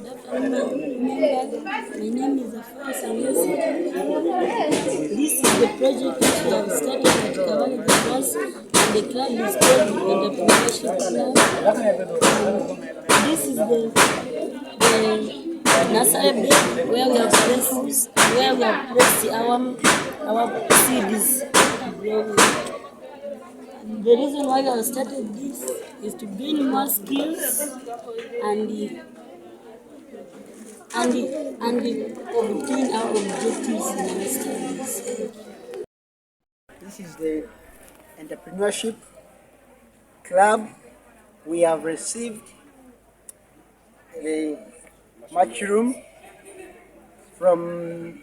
My name is Afua Sanyasi. This is the project which we have started at Kawali the Class. The club is called the Entrepreneurship Club. This is the nursery bed where we have placed our seeds. The reason why we have started this is to gain more skills and obtain our objectives in our studies. This is the Entrepreneurship Club. We have received a mushroom from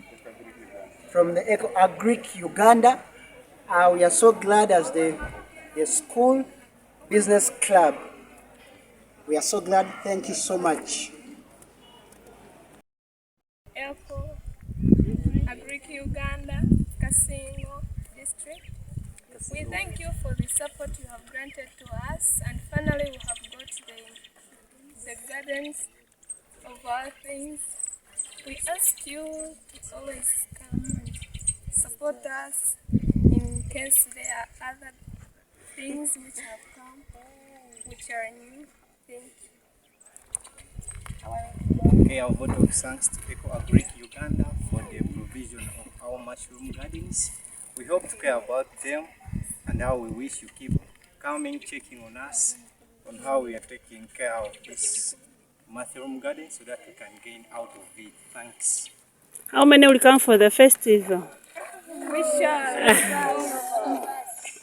the Eco-Agric Uganda. We are so glad as the school business club. We are so glad. Thank you so much. Eco-Agric Uganda, Kasingo district. We thank you for the support you have granted to us, and finally we have got the gardens of our things. We ask you to always come and support us in case there are other things which have come, which are new. Thank you. Okay, our vote of thanks to Eco-Agric Uganda for the provision of our mushroom gardens. We hope to care about them, and how we wish you keep coming, checking on us on how we are taking care of this mushroom garden so that we can gain out of it. Thanks. How many will come for the festival? We shall.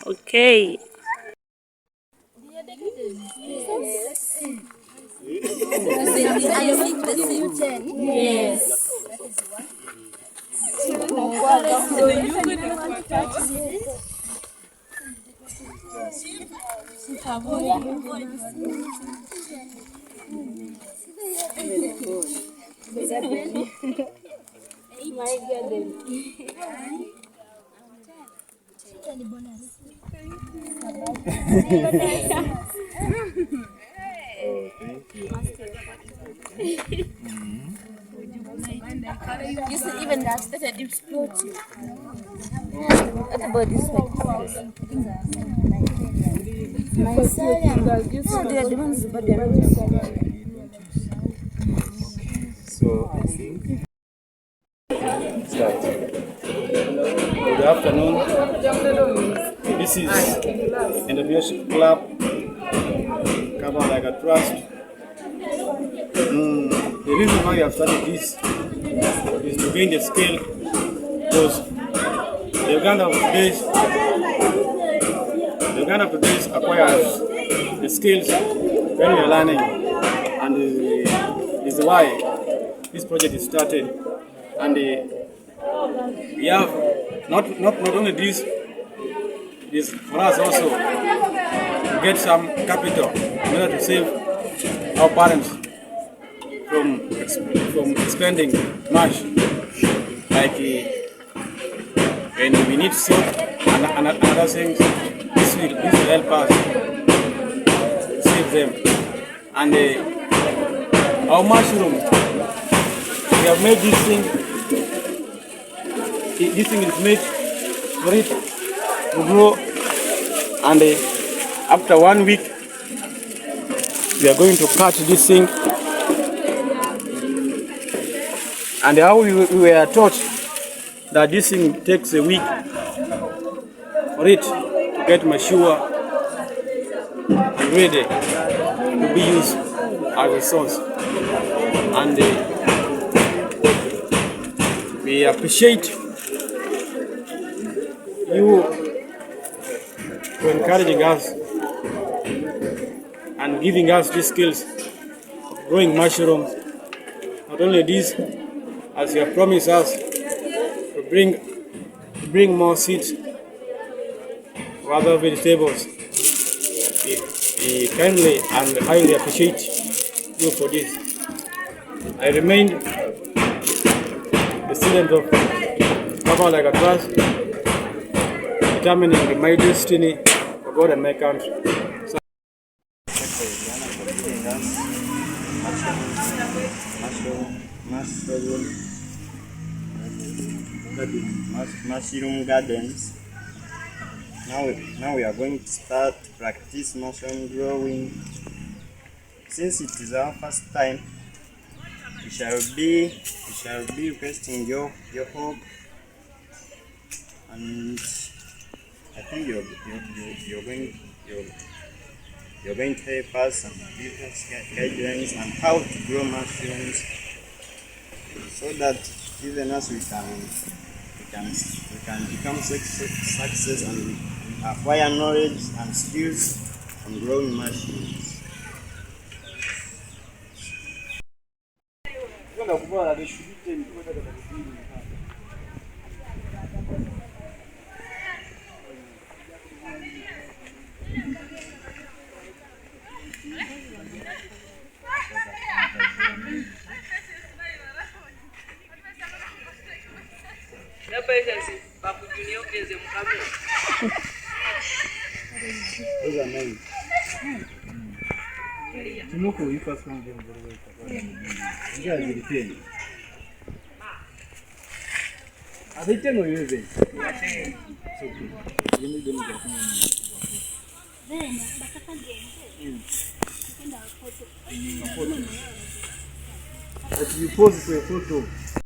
Okay. Yes. You see, even that started exploding. What about this one? No, they are the ones but they are not. So I think start. Good afternoon. This is Entrepreneurship Club, covered like a trust. The reason why we have started this is to gain the skill, because the Uganda of today's acquires the skills when we are learning, and is why this project is started. And we have not only this for us also to get some capital in order to save our parents from spending much, like when we need soap and other things. This will help us to save them. And our mushroom, we have made this thing. This thing is made for it to grow, and after 1 week we are going to cut this thing. And how we were taught that this thing takes a week for it to get mature and ready to be used as a source. And we appreciate you for encouraging us and giving us these skills of growing mushrooms. Not only this, as you have promised us to bring more seeds for other vegetables. We kindly and highly appreciate you for this. I remain the student of Papa Like a Trust, determining my destiny for God and my country. So mushroom gardens. Now we are going to start to practice mushroom growing. Since it is our first time, we shall be requesting your help, and I think you're going to help us and give us guidelines on how to grow mushrooms, so that even us we can become success and acquire knowledge and skills on growing mushrooms. Those are mine. You first one. You guys will pay. Are they telling you anything? You need them to come in. But you pose for a photo.